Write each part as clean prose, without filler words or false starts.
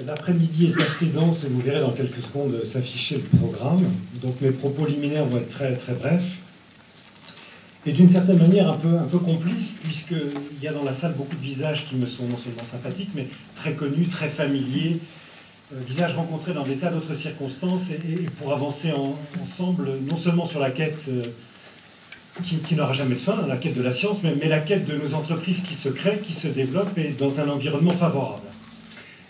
L'après-midi est assez dense et vous verrez dans quelques secondes s'afficher le programme. Donc mes propos liminaires vont être très, très brefs. Et d'une certaine manière un peu complice, puisqu'il y a dans la salle beaucoup de visages qui me sont non seulement sympathiques, mais très connus, très familiers, visages rencontrés dans des tas d'autres circonstances, et pour avancer ensemble, non seulement sur la quête qui n'aura jamais de fin, la quête de la science, mais la quête de nos entreprises qui se créent, qui se développent, et dans un environnement favorable.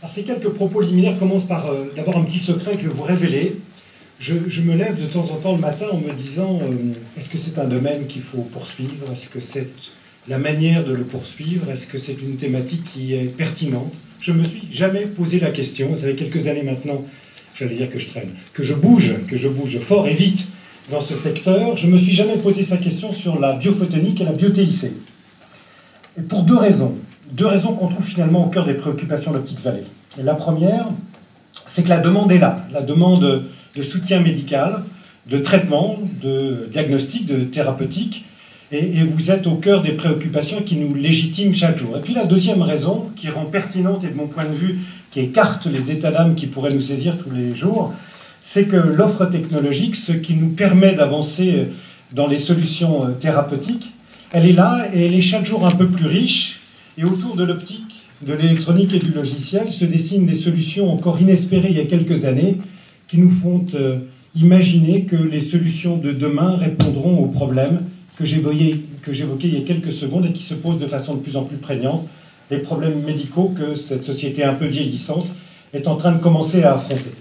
Alors ces quelques propos liminaires commencent par d'abord un petit secret que je vais vous révéler. Je me lève de temps en temps le matin en me disant est-ce que c'est un domaine qu'il faut poursuivre? Est-ce que c'est la manière de le poursuivre? Est-ce que c'est une thématique qui est pertinente? Je ne me suis jamais posé la question. Ça fait quelques années maintenant, j'allais dire que je traîne, que je bouge fort et vite dans ce secteur. Je ne me suis jamais posé sa question sur la biophotonique et la bio-TIC. Et pour deux raisons qu'on trouve finalement au cœur des préoccupations d'Optics Valley. Et la première, c'est que la demande est là, la demande de soutien médical, de traitement, de diagnostic, de thérapeutique, et vous êtes au cœur des préoccupations qui nous légitiment chaque jour. Et puis la deuxième raison, qui rend pertinente et de mon point de vue, qui écarte les états d'âme qui pourraient nous saisir tous les jours, c'est que l'offre technologique, ce qui nous permet d'avancer dans les solutions thérapeutiques, elle est là et elle est chaque jour un peu plus riche, et autour de l'optique, de l'électronique et du logiciel se dessinent des solutions encore inespérées il y a quelques années, qui nous font imaginer que les solutions de demain répondront aux problèmes que j'évoquais il y a quelques secondes et qui se posent de façon de plus en plus prégnante, les problèmes médicaux que cette société un peu vieillissante est en train de commencer à affronter.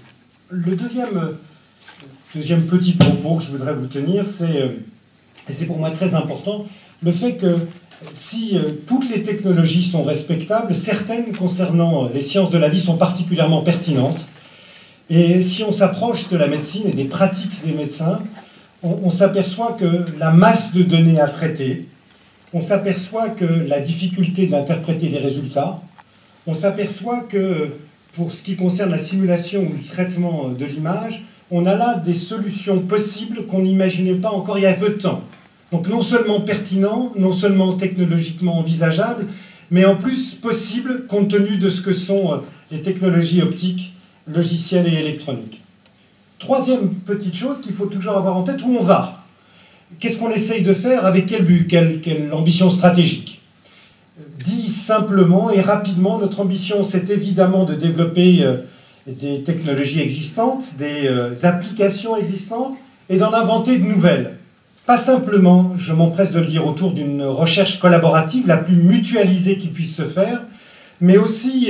Le deuxième petit propos que je voudrais vous tenir, et c'est pour moi très important, le fait que si toutes les technologies sont respectables, certaines concernant les sciences de la vie sont particulièrement pertinentes. Et si on s'approche de la médecine et des pratiques des médecins, on s'aperçoit que la masse de données à traiter, on s'aperçoit que la difficulté d'interpréter les résultats, on s'aperçoit que pour ce qui concerne la simulation ou le traitement de l'image, on a là des solutions possibles qu'on n'imaginait pas encore il y a peu de temps. Donc non seulement pertinent, non seulement technologiquement envisageable, mais en plus possible compte tenu de ce que sont les technologies optiques, logicielles et électroniques. Troisième petite chose qu'il faut toujours avoir en tête, où on va? Qu'est-ce qu'on essaye de faire? Avec quel but? Quelle ambition stratégique? Dit simplement et rapidement, notre ambition, c'est évidemment de développer des technologies existantes, des applications existantes, et d'en inventer de nouvelles. Pas simplement, je m'empresse de le dire, autour d'une recherche collaborative la plus mutualisée qui puisse se faire, mais aussi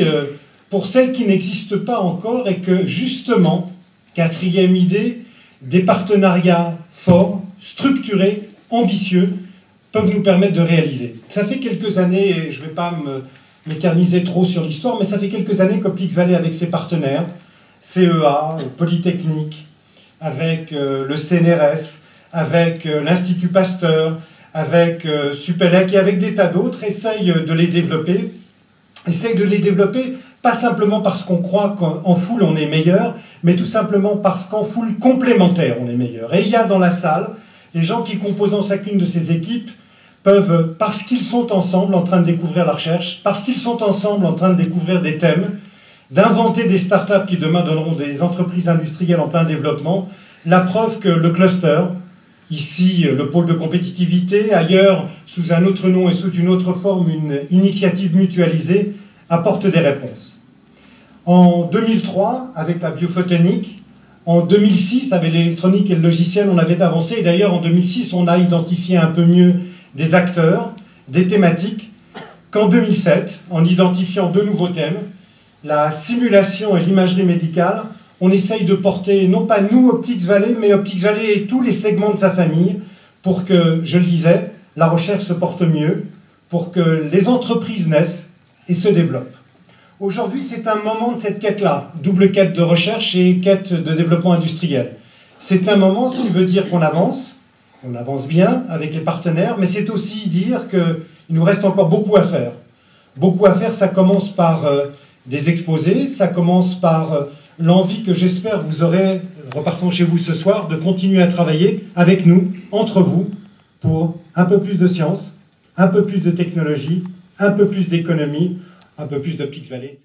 pour celles qui n'existent pas encore et que, justement, quatrième idée, des partenariats forts, structurés, ambitieux, peuvent nous permettre de réaliser. Ça fait quelques années, et je ne vais pas m'éterniser trop sur l'histoire, mais ça fait quelques années qu'Optics Valley, avec ses partenaires, CEA, Polytechnique, avec le CNRS, avec l'Institut Pasteur, avec Supélec et avec des tas d'autres, essaye de les développer. Essaye de les développer, pas simplement parce qu'on croit qu'en foule on est meilleur, mais tout simplement parce qu'en foule complémentaire on est meilleur. Et il y a dans la salle, les gens qui composent chacune de ces équipes peuvent, parce qu'ils sont ensemble en train de découvrir la recherche, parce qu'ils sont ensemble en train de découvrir des thèmes, d'inventer des startups qui demain donneront des entreprises industrielles en plein développement, la preuve que le cluster, ici, le pôle de compétitivité, ailleurs, sous un autre nom et sous une autre forme, une initiative mutualisée, apporte des réponses. En 2003, avec la biophotonique, en 2006, avec l'électronique et le logiciel, on avait avancé. Et d'ailleurs, en 2006, on a identifié un peu mieux des acteurs, des thématiques, qu'en 2007, en identifiant deux nouveaux thèmes, la simulation et l'imagerie médicale, on essaye de porter, non pas nous, Optics Valley, mais Optics Valley et tous les segments de sa famille, pour que, je le disais, la recherche se porte mieux, pour que les entreprises naissent et se développent. Aujourd'hui, c'est un moment de cette quête-là, double quête de recherche et quête de développement industriel. C'est un moment, ce qui veut dire qu'on avance bien avec les partenaires, mais c'est aussi dire qu'il nous reste encore beaucoup à faire. Beaucoup à faire, ça commence par des exposés, ça commence par l'envie que j'espère vous aurez, repartant chez vous ce soir, de continuer à travailler avec nous, entre vous, pour un peu plus de science, un peu plus de technologie, un peu plus d'économie, un peu plus d'Optics Valley.